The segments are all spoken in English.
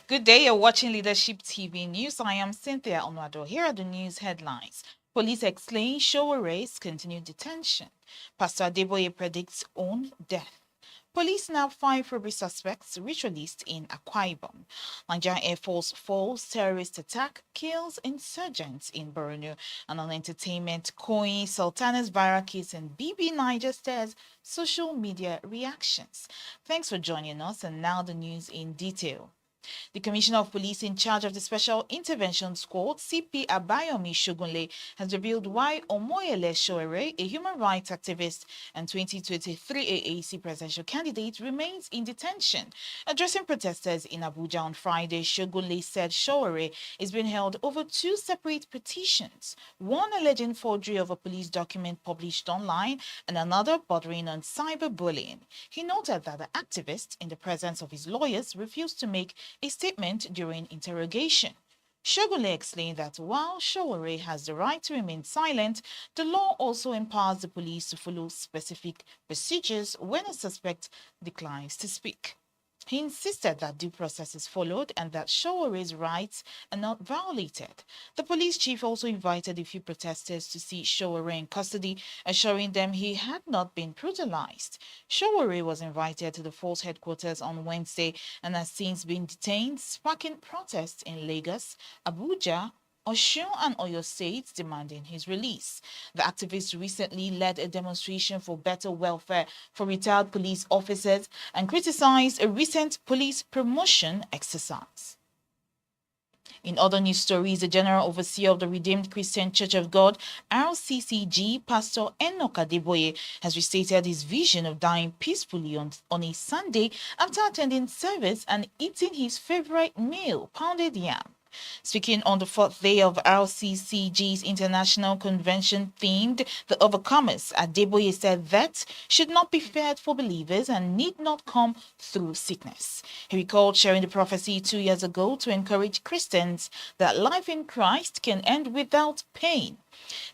Good day, you're watching Leadership TV News. I am Cynthia Onwado. Here are the news headlines. Police explain Showere's continued detention. Pastor Adeboye predicts own death. Police now 5 robbery suspects released in Akwa Ibom. Nigerian Air Force falls terrorist attack, kills insurgents in Borno. And on entertainment, Koyi Sultana's viral case in BB Niger stirs social media reactions. Thanks for joining us, and now the news in detail. The Commissioner of Police in charge of the Special Intervention Squad, CP Abayomi Shogunle, has revealed why Omoyele Shoere, a human rights activist and 2023 AAC presidential candidate, remains in detention. Addressing protesters in Abuja on Friday, Shogunle said Shoere is being held over 2 separate petitions, one alleging forgery of a police document published online and another bordering on cyberbullying. He noted that the activist, in the presence of his lawyers, refused to make a statement during interrogation. Shogunle explained that while Showore has the right to remain silent, the law also empowers the police to follow specific procedures when a suspect declines to speak. He insisted that due process is followed and that Showere's rights are not violated. The police chief also invited a few protesters to see Showere in custody, assuring them he had not been brutalized. Showere was invited to the force headquarters on Wednesday and has since been detained, sparking protests in Lagos, Abuja, Osun and Oyo states demanding his release. The activists recently led a demonstration for better welfare for retired police officers and criticized a recent police promotion exercise. In other news stories, the General Overseer of the Redeemed Christian Church of God, RCCG, Pastor Enoch Adeboye, has restated his vision of dying peacefully on a Sunday after attending service and eating his favorite meal, pounded yam. Speaking on the 4th day of RCCG's International Convention themed The Overcomers, Adeboye said that should not be feared for believers and need not come through sickness. He recalled sharing the prophecy 2 years ago to encourage Christians that life in Christ can end without pain.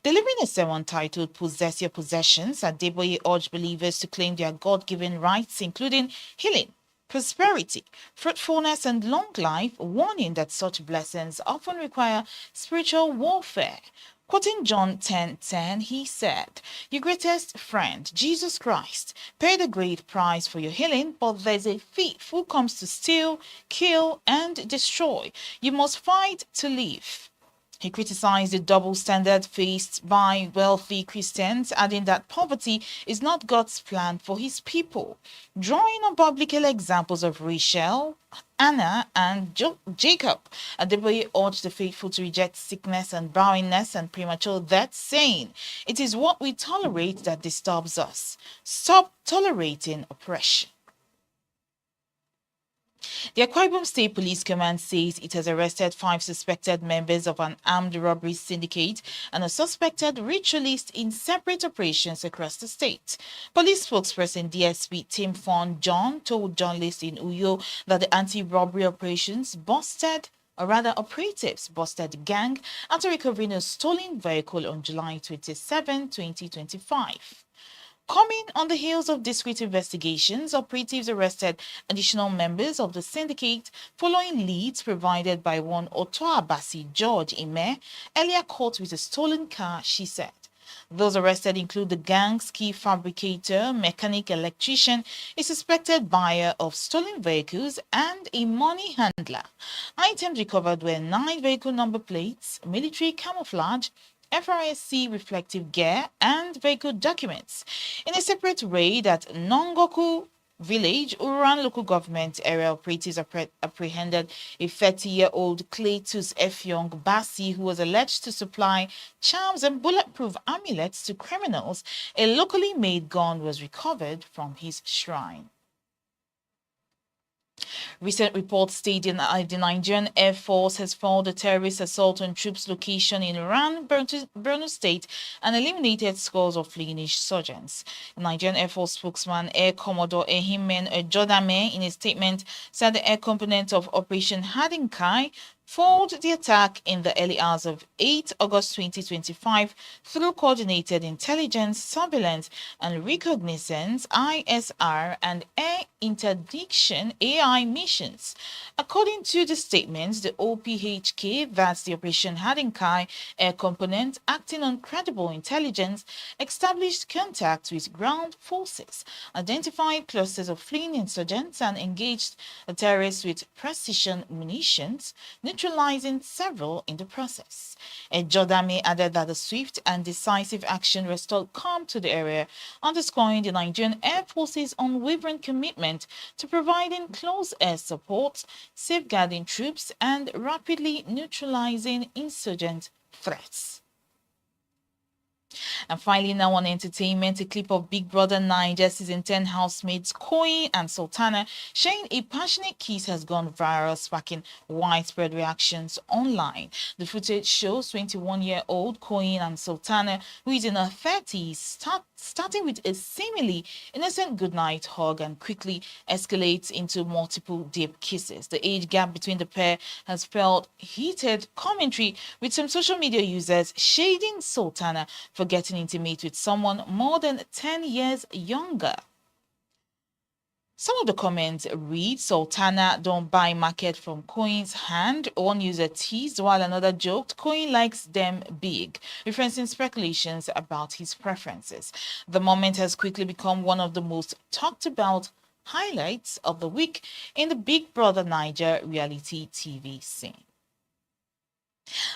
Delivering a sermon titled Possess Your Possessions, Adeboye urged believers to claim their God-given rights, including healing, prosperity, fruitfulness, and long life, warning that such blessings often require spiritual warfare. Quoting John 10:10, he said, "Your greatest friend, Jesus Christ, paid a great price for your healing, but there's a thief who comes to steal, kill, and destroy. You must fight to live." He criticized the double standard faced by wealthy Christians, adding that poverty is not God's plan for his people. Drawing on biblical examples of Rachel, Anna, and Jacob, Adeboye urged the faithful to reject sickness and barrenness and premature death, saying, "It is what we tolerate that disturbs us. Stop tolerating oppression." The Akwa Ibom State Police Command says it has arrested 5 suspected members of an armed robbery syndicate and a suspected ritualist in separate operations across the state. Police spokesperson DSP Tim Fon John told journalists in Uyo that the anti-robbery operations operatives busted the gang after recovering a stolen vehicle on July 27, 2025. Coming on the heels of discreet investigations, operatives arrested additional members of the syndicate following leads provided by one Otoabasi George Ime, earlier caught with a stolen car, she said. Those arrested include the gang's key fabricator, mechanic, electrician, a suspected buyer of stolen vehicles, and a money handler. Items recovered were 9 vehicle number plates, military camouflage, FRSC reflective gear, and vehicle documents. In a separate raid at Nongoku Village, Uran local government area operatives apprehended a 30-year-old Cletus Efyong Basi who was alleged to supply charms and bulletproof amulets to criminals. A locally made gun was recovered from his shrine. Recent reports stating that the Nigerian Air Force has found a terrorist assault on troops' location in Iran, Borno State, and eliminated scores of fleeing insurgents. The Nigerian Air Force spokesman, Air Commodore Ehimen Ejodame, in a statement, said the air component of Operation Hadinkai foiled the attack in the early hours of 8 August 2025 through coordinated intelligence, surveillance, and reconnaissance (ISR) and air interdiction (AI) missions. According to the statements, the OPHK, that's the Operation Hadinkai Air Component, acting on credible intelligence, established contact with ground forces, identified clusters of fleeing insurgents, and engaged terrorists with precision munitions, neutralizing several in the process. Ejodame added that the swift and decisive action restored calm to the area, underscoring the Nigerian Air Force's unwavering commitment to providing close air support, safeguarding troops, and rapidly neutralizing insurgent threats. And finally, now on entertainment, a clip of Big Brother Naija Season 10 housemates Koi and Sultana sharing a passionate kiss has gone viral, sparking widespread reactions online. The footage shows 21-year-old Koi and Sultana, who is in her 30s, starting with a seemingly innocent goodnight hug and quickly escalates into multiple deep kisses. The age gap between the pair has spelled heated commentary, with some social media users shading Sultana for getting intimate with someone more than 10 years younger. Some of the comments read, Sultana, don't buy market from Coin's hand. One user teased while another joked, Coin likes them big, referencing speculations about his preferences. The moment has quickly become one of the most talked about highlights of the week in the Big Brother Naija reality TV scene.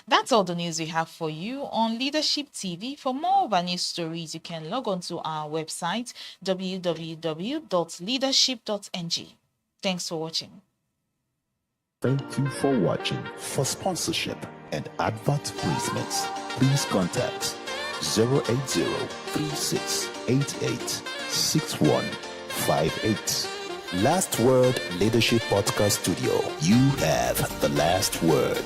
That's all the news we have for you on Leadership TV. For more of our news stories, you can log on to our website, www.leadership.ng. Thanks for watching. Thank you for watching. For sponsorship and advert placements, please contact 080-3688-6158. Last Word Leadership Podcast Studio. You have the last word.